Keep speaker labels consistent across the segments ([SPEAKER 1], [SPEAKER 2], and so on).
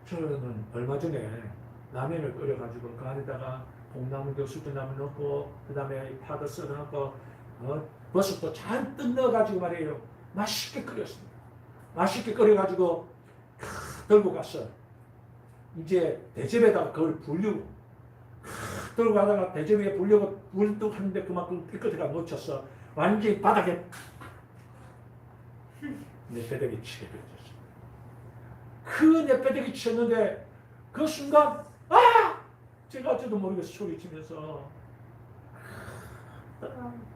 [SPEAKER 1] 저는 얼마 전에 라면을 끓여가지고 그 안에다가 콩나물도 수주나물 넣고 그 다음에 파도 썰어놓고 버섯도 잔뜩 넣어가지고 말이에요. 맛있게 끓였습니다. 맛있게 끓여가지고 들고 갔어. 이제 대접에다가 그걸 불리고 들고 가다가 대접 위에 불려고 불뚝 하는데 그만큼 깨끗이가 놓쳤어. 완전히 바닥에 내 뼈대기 치게 되었어. 그 내 뼈대기 쳤는데 그 순간 제가 어쩌도 모르게 소리치면서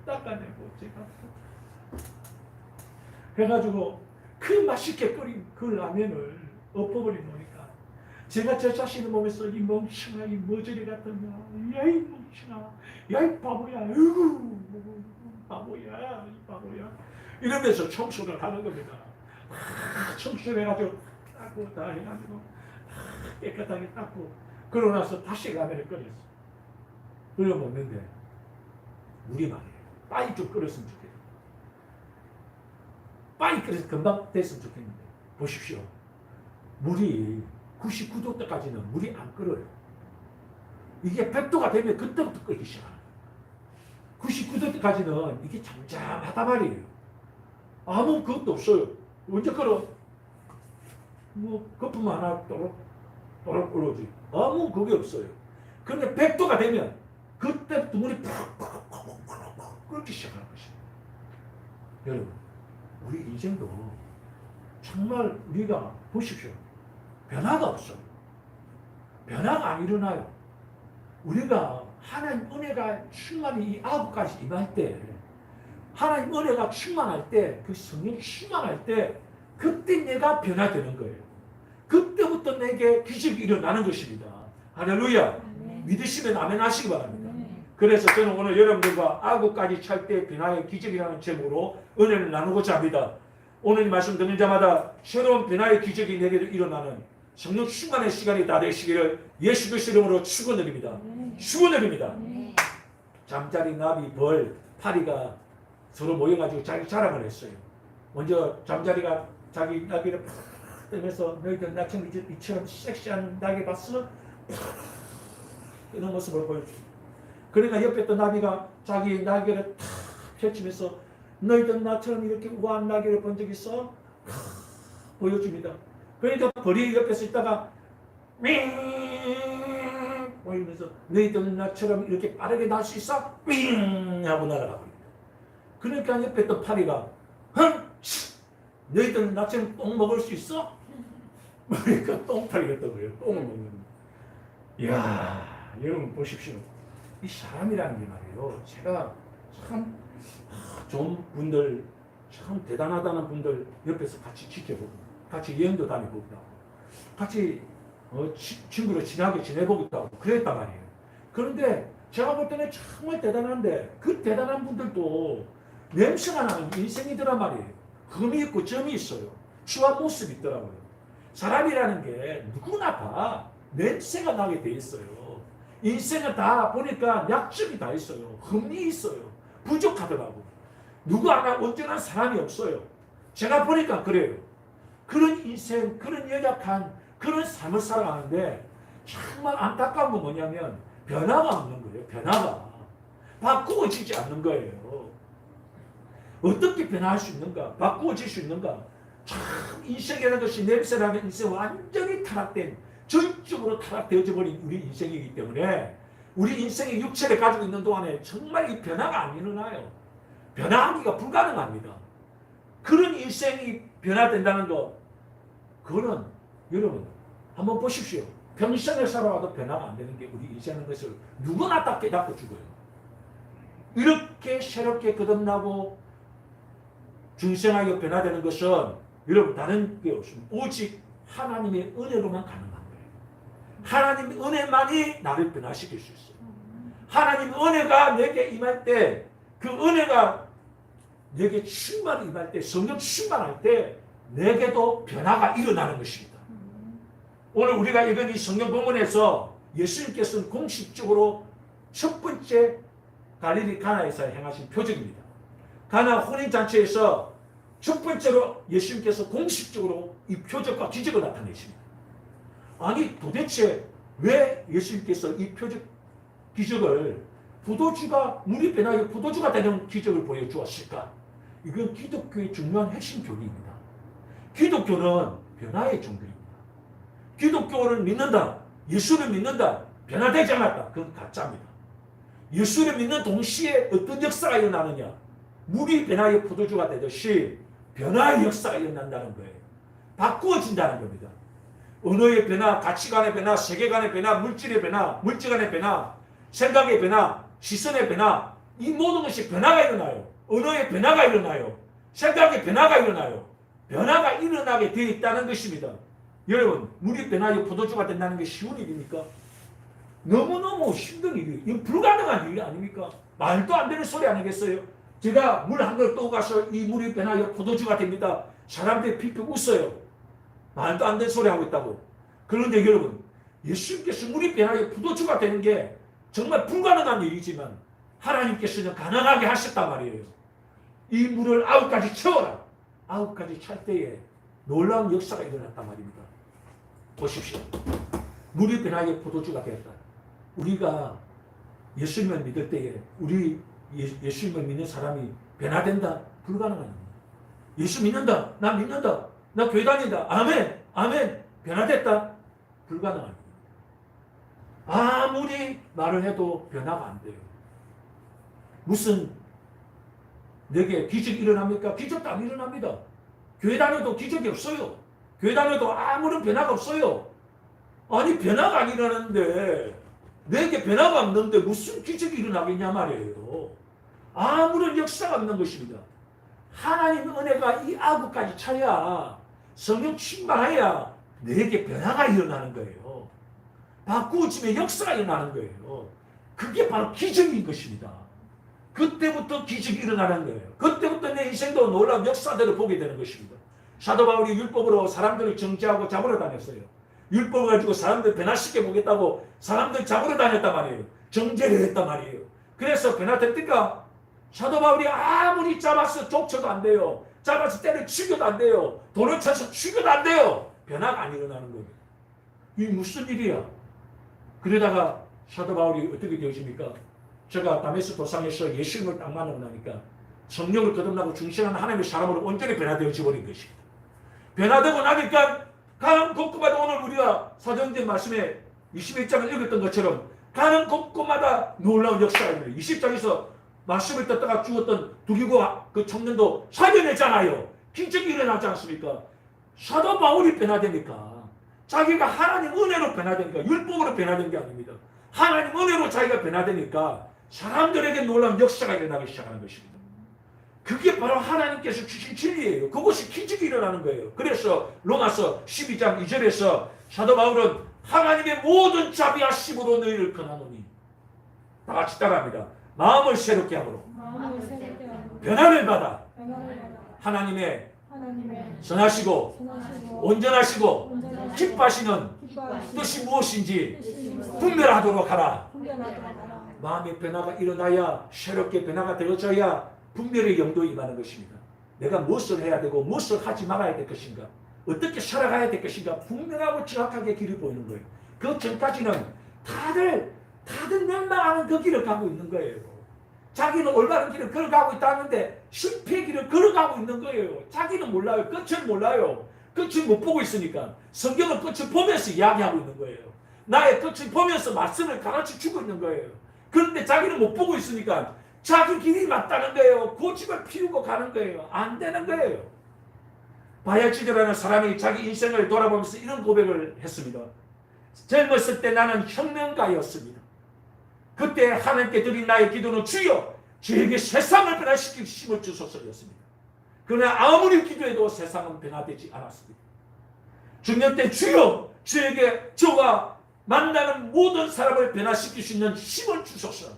[SPEAKER 1] 닦아내고 제가 해가지고 그 맛있게 끓인 그 라면을 엎어버린 거니까 제가 제 자신을 보면서 이 멍청아 이 머저리 같은 거 야 이 멍청아 야 이 바보야 아이고 바보야 이 바보야 이러면서 청소를 하는 겁니다. 청소를 해가지고 닦고 다 해가지고 깨끗하게 닦고 그러고 나서 다시 라면을 끓였어. 끓여 먹는데 물이 말이에요. 빨리 좀 끓였으면 좋겠어요. 빨리 끓여서 금방 됐으면 좋겠는데 보십시오. 물이 99도까지는 물이 안 끓어요. 이게 100도가 되면 그때부터 끓기 시작해요. 99도까지는 이게 잠잠하단 말이에요. 아무 그것도 없어요. 언제 끓어? 뭐 거품 하나 또록 끓어오지. 아무 그게 없어요. 그런데 100도가 되면 그때부터 물이 푹 끓기 시작하는 것이에요. 여러분, 우리 인생도 정말 우리가 보십시오. 변화가 없어요. 변화가 안 일어나요. 우리가 하나님 은혜가 충만히 이 9가지 임할 때 하나님 은혜가 충만할 때 그 성령 충만할 때 그때 내가 변화되는 거예요. 그때부터 내게 기적이 일어나는 것입니다. 할렐루야. 믿으시면 아멘 하시기 바랍니다. 그래서 저는 오늘 여러분들과 9가지 찰 때 변화의 기적이라는 제목으로 은혜를 나누고자 합니다. 오늘 말씀 듣는 자마다 새로운 변화의 기적이 내게도 일어나는 성령 충만의 시간이 다 되시기를 예수 그리스도 이름으로 축원드립니다. 축원드립니다. 잠자리, 나비, 벌, 파리가 서로 모여가지고 자기 자랑을 했어요. 먼저 잠자리가 자기 나비를 팍 뜨면서 너희들 나처럼 이처럼 섹시한 나비 봤어? 이런 모습을 보여줍니다. 그러니까 옆에 또 나비가 자기 날개를 탁 펼치면서 너희들 나처럼 이렇게 우아한 날개를 본 적 있어? 보여줍니다. 그러니까 벌이 옆에서 있다가 보이면서 너희들 나처럼 이렇게 빠르게 날 수 있어? 하고 날아가 버립니다. 그러니까 옆에 또 파리가 너희들 나처럼 똥 먹을 수 있어? 그러니까 똥파리가 떠버려요. 똥을 먹는. 이야, 여러분 보십시오. 이 사람이라는 게 말이에요. 제가 참 좋은 분들, 참 대단하다는 분들 옆에서 같이 지켜보고, 같이 여행도 다니보기도 하고, 같이 친구로 친하게 지내보기도 하고 그랬단 말이에요. 그런데 제가 볼 때는 정말 대단한데 그 대단한 분들도 냄새가 나는 인생이더란 말이에요. 흠이 있고 점이 있어요. 취한 모습이 있더라고요. 사람이라는 게 누구나 다 냄새가 나게 돼 있어요. 인생은 다 보니까 약점이 다 있어요. 흠이 있어요. 부족하더라고. 누구 하나 온전한 사람이 없어요. 제가 보니까 그래요. 그런 인생, 그런 연약한 그런 삶을 살아가는데 정말 안타까운 건 뭐냐면 변화가 없는 거예요. 변화가. 바꾸어지지 않는 거예요. 어떻게 변화할 수 있는가? 바꾸어질 수 있는가? 참 인생이라는 것이 냄새나는 인생 완전히 타락된 전적으로 타락되어져 버린 우리 인생이기 때문에 우리 인생의 육체를 가지고 있는 동안에 정말 이 변화가 안 일어나요. 변화하기가 불가능합니다. 그런 인생이 변화된다는 거 그거는 여러분 한번 보십시오. 평생을 살아와도 변화가 안 되는 게 우리 인생인 것을 누구나 다 깨닫고 죽어요. 이렇게 새롭게 거듭나고 중생하게 변화되는 것은 여러분 다른 게 없습니다. 오직 하나님의 은혜로만 가능한 거예요. 하나님의 은혜만이 나를 변화시킬 수 있어요. 하나님의 은혜가 내게 임할 때 그 은혜가 내게 충만히 임할 때 성령 충만할 때 내게도 변화가 일어나는 것입니다. 오늘 우리가 읽은 이 성경 본문에서 예수님께서는 공식적으로 첫 번째 갈릴리 가나에서 행하신 표적입니다. 가나 혼인잔치에서 첫 번째로 예수님께서 공식적으로 이 표적과 기적을 나타내십니다. 아니 도대체 왜 예수님께서 이 표적 기적을 포도주가 물이 변하여 포도주가 되는 기적을 보여주었을까? 이건 기독교의 중요한 핵심 교리입니다. 기독교는 변화의 종교입니다. 기독교를 믿는다, 예수를 믿는다, 변화되지 않았다, 그건 가짜입니다. 예수를 믿는 동시에 어떤 역사가 일어나느냐? 물이 변화여 포도주가 되듯이 변화의 역사가 일어난다는 거예요. 바꾸어진다는 겁니다. 언어의 변화, 가치관의 변화, 세계관의 변화, 물질의 변화, 물질간의 변화, 생각의 변화, 시선의 변화, 이 모든 것이 변화가 일어나요. 언어의 변화가 일어나요. 생각의 변화가 일어나요. 변화가 일어나게 되어 있다는 것입니다. 여러분, 물이 변화여 포도주가 된다는 게 쉬운 일입니까? 너무너무 힘든 일이에요. 이건 불가능한 일이 아닙니까? 말도 안 되는 소리 아니겠어요? 제가 물 한 그릇 떠고 가서 이 물이 변하여 포도주가 됩니다. 사람들이 픽픽 웃어요. 말도 안 되는 소리 하고 있다고. 그런데 여러분, 예수님께서 물이 변하여 포도주가 되는 게 정말 불가능한 일이지만 하나님께서는 가능하게 하셨단 말이에요. 이 물을 9가지 채워라. 9가지 찰 때에 놀라운 역사가 일어났단 말입니다. 보십시오. 물이 변하여 포도주가 되었다. 우리가 예수님을 믿을 때에 우리 예수님을 믿는 사람이 변화된다? 불가능한 일입니다. 예수 믿는다. 나 믿는다. 나 교회 다닌다. 아멘. 아멘. 변화됐다? 불가능한 일입니다. 아무리 말을 해도 변화가 안 돼요. 무슨 내게 기적이 일어납니까? 기적도 안 일어납니다. 교회 다녀도 기적이 없어요. 교회 다녀도 아무런 변화가 없어요. 아니 변화가 안 일어나는데 내게 변화가 없는데 무슨 기적이 일어나겠냐 말이에요. 아무런 역사가 없는 것입니다. 하나님의 은혜가 이 9가지 차야 성령 충만해야 내게 변화가 일어나는 거예요. 바꾸어지면 역사가 일어나는 거예요. 그게 바로 기적인 것입니다. 그때부터 기적이 일어나는 거예요. 그때부터 내 인생도 놀라운 역사들을 보게 되는 것입니다. 사도 바울이 율법으로 사람들을 정죄하고 잡으러 다녔어요. 율법을 가지고 사람들 변화시켜 보겠다고 사람들 잡으러 다녔단 말이에요. 정죄를 했단 말이에요. 그래서 변화됐을까? 사도 바울이 아무리 잡아서 쫓아도 안 돼요. 잡아서 때려 죽여도 안 돼요. 돌을 쳐서 죽여도 안 돼요. 변화가 안 일어나는 거예요. 이게 무슨 일이야? 그러다가 사도 바울이 어떻게 되어집니까? 제가 다메스 도상에서 예수님을 딱 만나고 나니까 성령을 거듭나고 중생한 하나님의 사람으로 온전히 변화되어져 버린 것입니다. 변화되고 나니까 가는 곳곳마다 오늘 우리가 사도행전 말씀에 21장을 읽었던 것처럼 가는 곳곳마다 놀라운 역사가 있는 20장에서 말씀을 듣다가 죽었던 두기고 그 청년도 살려냈잖아요. 기적이 일어나지 않습니까? 사도 바울이 변화되니까 자기가 하나님 은혜로 변화되니까 율법으로 변화된 게 아닙니다. 하나님 은혜로 자기가 변화되니까 사람들에게 놀라운 역사가 일어나기 시작하는 것입니다. 그게 바로 하나님께서 주신 진리예요. 그것이 기적이 일어나는 거예요. 그래서 로마서 12장 2절에서 사도 바울은 하나님의 모든 자비하심으로 너희를 권하노니 다 같이 따라합니다. 마음을 새롭게 하므로 변화를 받아 하나님의 선하시고 온전하시고 기뻐하시는 뜻이 무엇인지 분별하도록 하라. 마음의 변화가 일어나야 새롭게 변화가 되어져야 분별의 영도에 임하는 것입니다. 내가 무엇을 해야 되고 무엇을 하지 말아야 될 것인가, 어떻게 살아가야 될 것인가 분명하고 정확하게 길이 보이는 거예요. 그 전까지는 다들 멸망하는 그 길을 가고 있는 거예요. 자기는 올바른 길을 걸어가고 있다는데 실패의 길을 걸어가고 있는 거예요. 자기는 몰라요. 끝을 몰라요. 끝을 못 보고 있으니까 성경은 끝을 보면서 이야기하고 있는 거예요. 나의 끝을 보면서 말씀을 가르쳐 주고 있는 거예요. 그런데 자기는 못 보고 있으니까 자기 길이 맞다는 거예요. 고집을 피우고 가는 거예요. 안 되는 거예요. 바야치드라는 사람이 자기 인생을 돌아보면서 이런 고백을 했습니다. 젊었을 때 나는 혁명가였습니다. 그때 하나님께 드린 나의 기도는 주여 저에게 세상을 변화시킬 힘을 주소서였습니다. 그러나 아무리 기도해도 세상은 변화되지 않았습니다. 중년 때 주여 저에게 저와 만나는 모든 사람을 변화시킬 수 있는 힘을 주소서.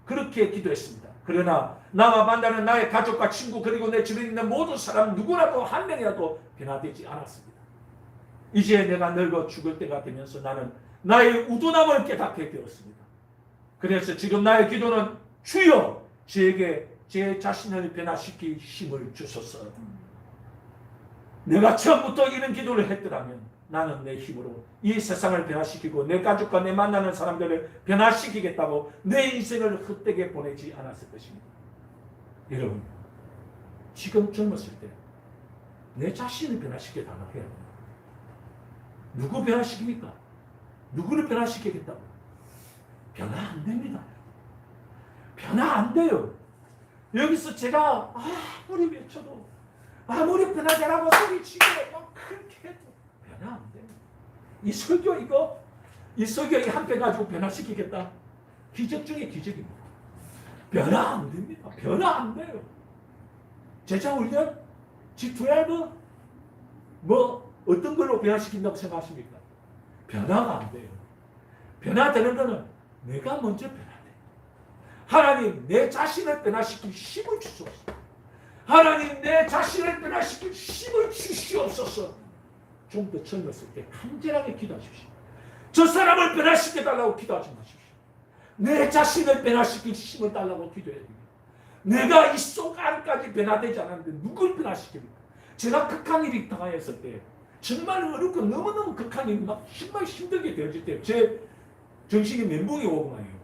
[SPEAKER 1] 그렇게 기도했습니다. 그러나 나와 만나는 나의 가족과 친구 그리고 내 주변에 있는 모든 사람 누구라도 한 명이라도 변화되지 않았습니다. 이제 내가 늙어 죽을 때가 되면서 나는 나의 우둔함을 깨닫게 되었습니다. 그래서 지금 나의 기도는 주여 저에게 제 자신을 변화시킬 힘을 주소서. 내가 처음부터 이런 기도를 했더라면 나는 내 힘으로 이 세상을 변화시키고 내 가족과 내 만나는 사람들을 변화시키겠다고 내 인생을 헛되게 보내지 않았을 것입니다. 여러분, 지금 젊었을 때 내 자신을 변화시켜달라고 해야 합니다. 누구 변화시킵니까? 누구를 변화시키겠다고? 변화 안 됩니다. 변화 안 돼요. 여기서 제가 아무리 외쳐도 아무리 변화되라고 소리치고 막 그렇게 해도 변화 안 돼요. 이 설교 이 설교 한 편 가지고 변화시키겠다? 기적 중에 기적입니다. 변화 안 됩니다. 변화 안 돼요. 제자 훈련? G12? 뭐 어떤 걸로 변화시킨다고 생각하십니까? 변화가 안 돼요. 변화되는 거는 내가 먼저 변화돼. 하나님 내 자신을 변화시킬 힘을 주시옵소서. 하나님 내 자신을 변화시킬 힘을 주시옵소서. 좀 더 젊었을 때 간절하게 기도하십시오. 저 사람을 변화시켜달라고 기도하지 마십시오. 내 자신을 변화시킬 힘을 달라고 기도해야 됩니다. 내가 이 속 안까지 변화되지 않았는데 누굴 변화시킵니까? 제가 극한 일이 당하였을 때 정말 어렵고 너무너무 극한 일이 막 정말 힘들게 되어질 때 제 정신이 멘붕이 오고만요.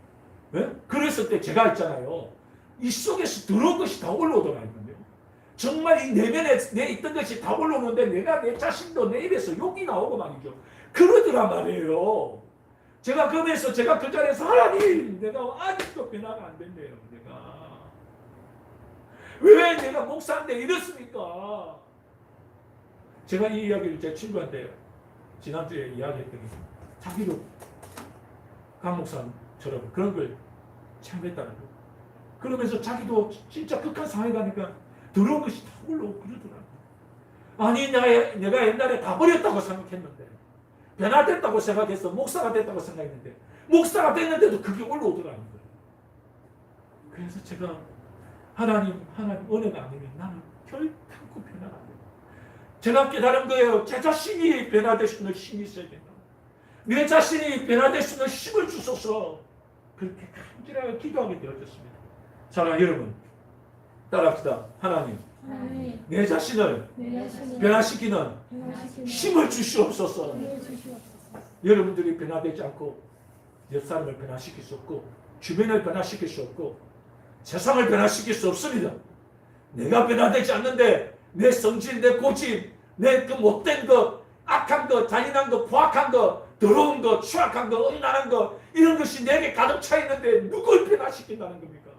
[SPEAKER 1] 네? 그랬을 때 제가 있잖아요. 이 속에서 들어온 것이 다 올라오더라고요. 정말 이 내면에 내 있던 것이 다 올라오는데 내가 내 자신도 내 입에서 욕이 나오고 말이죠. 그러더란 말이에요. 제가 그러면서 제가 그 자리에서 하나님 내가 아직도 변화가 안 됐네요. 왜 내가 목사인데 이렇습니까? 제가 이 이야기를 제 친구한테 지난주에 이야기했더니 자기도 강 목사처럼 그런 걸 참했다는 거. 그러면서 자기도 진짜 극한 상황에 가니까 들어온 것이 다 올라오고 그러더라고요. 아니 내가 옛날에 다 버렸다고 생각했는데 변화됐다고 생각해서 목사가 됐다고 생각했는데 목사가 됐는데도 그게 올라오더라는 거예요. 그래서 제가 하나님 은혜가 아니면 나는 결단코 변화가 안 된다. 제가 깨달은 거예요. 제 자신이 변화될 수 있는 힘이 있어야 된다. 내 자신이 변화될 수 있는 힘을 주소서. 그렇게 간절하게 기도하게 되어졌습니다. 사랑하는 여러분, 따라합시다. 하나님, 내 자신을 변화시키는 힘을 주시옵소서. 여러분들이 변화되지 않고 옆 사람을 변화시킬 수 없고 주변을 변화시킬 수 없고 세상을 변화시킬 수 없습니다. 내가 변화되지 않는데 내 성질, 내 고집, 내 그 못된 것, 악한 것, 잔인한 것, 포악한 것, 더러운 것, 추악한 것, 음란한 것 이런 것이 내게 가득 차 있는데 누굴 변화시킨다는 겁니까?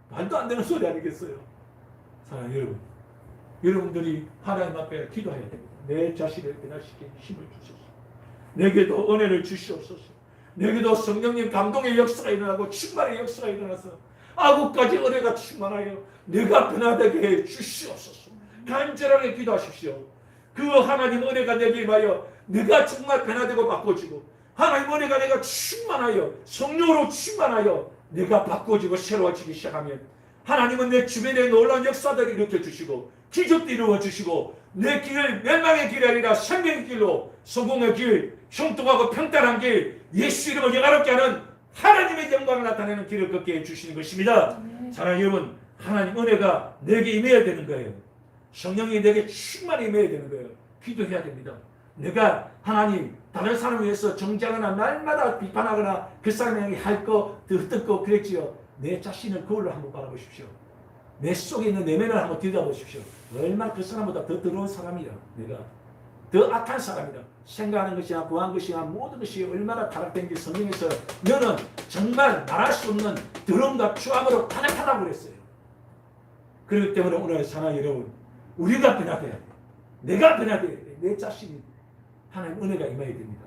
[SPEAKER 1] 말도 안 되는 소리 아니겠어요? 사랑하는 여러분, 여러분들이 하나님 앞에 기도해야 됩니다. 내 자신을 변화시키는 힘을 주소서. 내게도 은혜를 주시옵소서. 내게도 성령님 감동의 역사가 일어나고 충만의 역사가 일어나서 아구까지 은혜가 충만하여 내가 변화되게 해 주시옵소서. 간절하게 기도하십시오. 그 하나님 은혜가 내게 임하여 내가 정말 변화되고 바꿔지고 하나님 은혜가 내가 충만하여 성령으로 충만하여 내가 바꿔지고 새로워지기 시작하면 하나님은 내 주변에 놀라운 역사들을 일으켜주시고 기적도 이루어주시고 내 길을 멸망의 길이 아니라 생명의 길로 성공의 길, 형통하고 평탄한 길, 예수 이름을 영화롭게 하는 하나님의 영광을 나타내는 길을 걷게 해주시는 것입니다. 사랑하는 여러분, 하나님 은혜가 내게 임해야 되는 거예요. 성령이 내게 충만히 임해야 되는 거예요. 기도해야 됩니다. 내가 하나님 다른 사람을 위해서 정죄하거나 날마다 비판하거나 그 사람에게 할 거 듣고 그랬지요. 내 자신을 거울로 한번 바라보십시오. 내 속에 있는 내면을 한번 들여다보십시오. 얼마나 그 사람보다 더 더러운 사람이야. 내가 더 악한 사람이다. 생각하는 것이나 구한 것이나 모든 것이 얼마나 타락된 게 성경에서 너는 정말 말할 수 없는 더러움과 추함으로 타락하다고 그랬어요. 그렇기 때문에 오늘 사랑하는 여러분, 우리가 변화돼야 돼. 내가 변화돼야 돼. 내 자신이 하나님 은혜가 임해야 됩니다.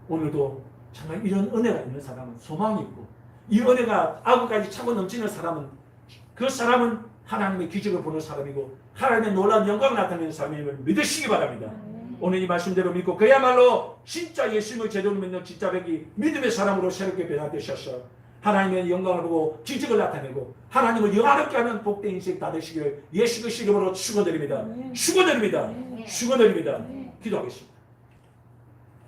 [SPEAKER 1] 오늘도 정말 이런 은혜가 있는 사람은 소망이 있고 이 은혜가 아구까지 차고 넘치는 사람은 그 사람은 하나님의 기적을 보는 사람이고 하나님의 놀라운 영광을 나타내는 사람임을 믿으시기 바랍니다. 오늘 이 말씀대로 믿고 그야말로 진짜 예수님을 제대로 믿는 진짜 백이 믿음의 사람으로 새롭게 변화되셔서 하나님의 영광을 보고 기적을 나타내고 하나님을 영화롭게 하는 복된 인생 다 되시기를 예수 그리스도 이름으로 축원드립니다. 축원드립니다. 축원드립니다. 기도하겠습니다.